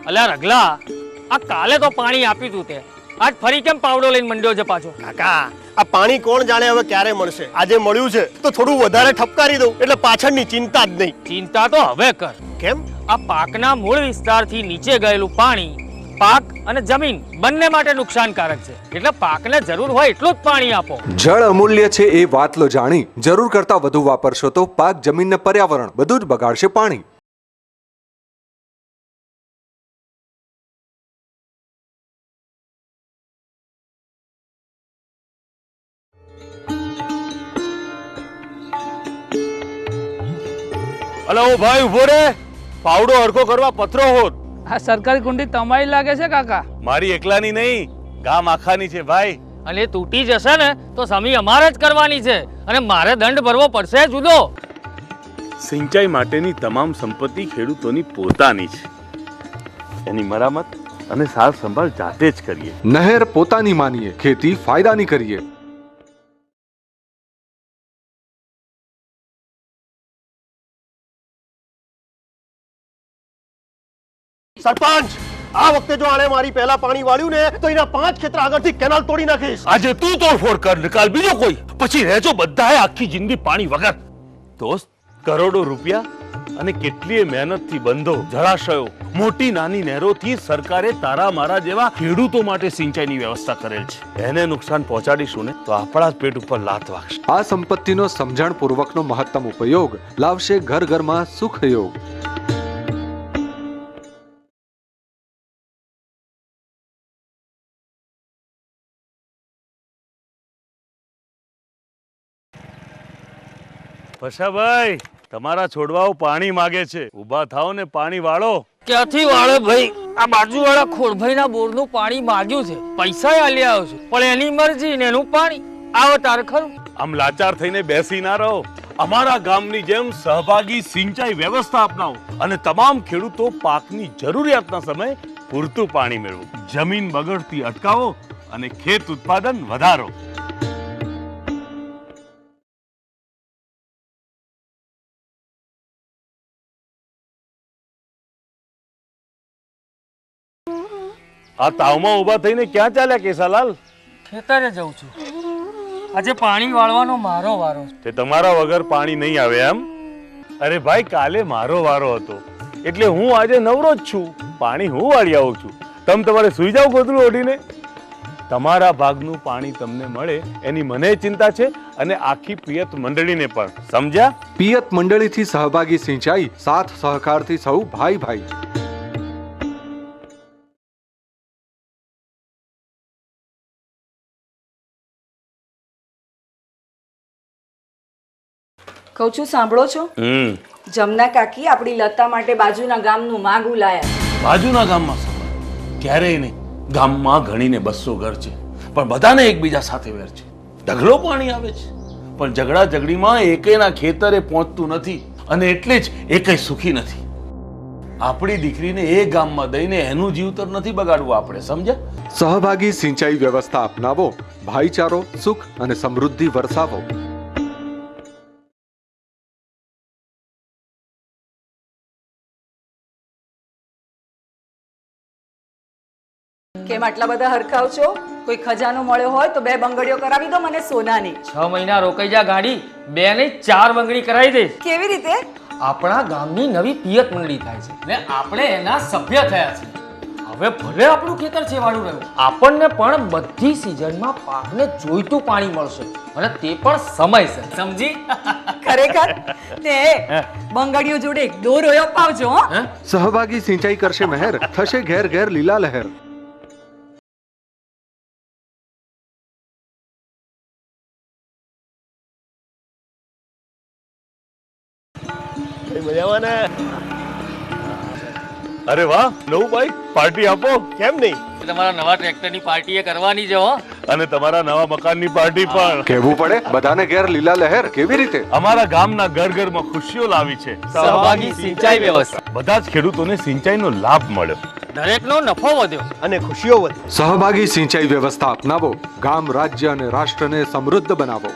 અલ્યા રગલા, આ કાલે તો પાણી આપ્યું તું તે, આજ ફરી કેમ પાવડો લઈને મંડ્યો છે પાછો? કાકા, આ પાણી કોણ જાણે હવે ક્યારે મળશે. આજે મળ્યું છે તો થોડું વધારે ઠપકારી દઉં એટલે પાછળની ચિંતા જ નહીં. ચિંતા તો હવે કર. કેમ? આ પાકના મૂળ વિસ્તારથી નીચે ગયેલું પાણી પાક અને જમીન બંને માટે નુકસાનકારક છે, એટલે પાકને જરૂર હોય એટલું જ પાણી આપો. જળ અમૂલ્ય છે એ વાત લો જાણી, જરૂર કરતા વધુ વાપરશો તો પાક, જમીન ને પર્યાવરણ બધું જ બગાડશે પાણી. અલા ઓ ભાઈ ઉભો રે, પાવડો હરખો કરવા પથરો હોત. આ સરકારી કુંડી તમારી લાગે છે કાકા? મારી એકલાની નહીં, ગામ આખાની છે ભાઈ. અને એ તૂટી જશે ને તો સમી અમારે જ કરવાની છે અને મારે દંડ ભરવો પડશે જુદો. સિંચાઈ માટેની તમામ સંપત્તિ ખેડૂતોની પોતાની છે. એની મરામત અને સાર સંભાળ જાતે જ કરીએ. નહેર પોતાની માનીએ, ખેતી ફાયદાની કરીએ. સરપંચ, આ વખતે જો આણે મારી પહેલા પાણી વાળ્યું ને તો એના 5 ખેતર આગળથી કેનાલ તોડી નાખીશ. આજે તું તોડફોડ કર ને કાલ બીજો કોઈ, પછી રહેજો બધાએ આખી જિંદગી પાણી વગર. દોસ્ત, કરોડો રૂપિયા અને કેટલીય મહેનતથી બંધો, જળાશયો, મોટી નાની નહેરોથી સરકારે તારા મારા જેવા ખેડૂતો માટે સિંચાઈની વ્યવસ્થા કરેલ છે. એને નુકસાન પહોંચાડીશું ને તો આપણા જ પેટ ઉપર લાત વાગશે. આ સંપત્તિનો સમજણપૂર્વકનો મહત્તમ ઉપયોગ લાવશે ઘર ઘરમાં સુખયોગ. પશાભાઈ, તમારા છોડવાઓ પાણી માગે છે, ઊભા થાઓ ને પાણી વાળો. ક્યાંથી વાળે ભાઈ? આ બાજુવાળા ખોડભાઈના બોરનું પાણી માંગ્યું છે, પૈસા આલી આવ્યો છે, પણ એની મરજી ને એનું પાણી. આવો તાર ખરું. આમ લાચાર થઈને બેસી ના રહો. અમારા ગામની જેમ સહભાગી સિંચાઈ વ્યવસ્થા અપનાવો અને તમામ ખેડૂતો પાકની જરૂરિયાતના સમયે પૂરતું પાણી મેળવો. જમીન બગડતી અટકાવો અને ખેત ઉત્પાદન વધારો. આ તાવમાં ઊભા થઈને ક્યાં ચાલ્યા કેસાલાલ? ખેતરે જઉં છું, આજે પાણી વાળવાનો મારો વારો છે. તે તમારા વગર પાણી નહીં આવે એમ? અરે ભાઈ, કાલે મારો વારો હતો એટલે હું આજે નવરો જ છું. પાણી હું વાળી આવું છું. તમે તમારે સુઈ જાઓ ગોદડું ઓઢીને. તમારા ભાગનું પાણી તમને મળે એની મને ચિંતા છે અને આખી પિયત મંડળીને પણ. સમજ્યા? પિયત મંડળીથી સહભાગી સિંચાઈ, સાથ સહકારથી સૌ ભાઈ ભાઈ. કહું છું, સાંભળો છો? જમના કાકી આપણી લતા માટે બાજુના ગામનું માગું લાયા. બાજુના ગામમાં સવાલ ક્યારેય નહીં. ગામમાં ગણીને 200 ઘર છે, પણ બધાને એકબીજા સાથે વેર છે. ઢગલો પાણી આવે છે, પણ ઝઘડા ઝઘડીમાં એકેયના ખેતરે પહોંચતું નથી અને એટલે જ એકેય સુખી નથી. આપણી દીકરીને એ ગામમાં દઈને એનું જીવતર નથી બગાડવું આપણે. સમજ્યા? સહભાગી સિંચાઈ વ્યવસ્થા અપનાવો, ભાઈચારો, સુખ અને સમૃદ્ધિ વરસાવો. કેમ આટલા બધા હરખાવ છો? કોઈ ખજાનો મળ્યો હોય તો 2 બંગડીઓ કરાવી દો મને સોનાની. 6 મહિના રોકાઈ જા ગાડી, 2 નહીં 4 બંગડી કરાવી દઈશ. કેવી રીતે? આપણા ગામની નવી પિયત મંડળી થાય છે ને આપણે એના સભ્ય થયા છે. હવે ભલે આપણું ખેતર છેવાડું રહ્યું, આપણને પણ બધી સિઝનમાં પાકને જોઈતું પાણી મળશે અને તે પણ સમયસર. સમજી? ખરેખર ને બંગડીઓ જોડે એક દોરોયો પાવજો. હો, સહભાગી સિંચાઈ કરશે મહેર, થશે ઘેર ઘેર લીલા લહેર. મજામાં ને? અરે વાહ, નવું બાઈક, પાર્ટી આપો. કેમ નહીં? તમારા નવા ટ્રેક્ટરની પાર્ટી એ કરવાની છે હો. અને તમારા નવા મકાનની પાર્ટી પણ. કહેવું પડે બધાને ઘેર લીલા લહેર. કેવી રીતે? અમારા ગામના ઘર ઘરમાં ખુશીઓ લાવી છે. સહભાગી સિંચાઈ વ્યવસ્થા. બધા જ ખેડૂતોને સિંચાઈનો લાભ મળ્યો, દરેકનો નફો વધ્યો અને ખુશીઓ વધી. સહભાગી સિંચાઈ વ્યવસ્થા અપનાવો, ગામ, રાજ્ય અને રાષ્ટ્રને સમૃદ્ધ બનાવો.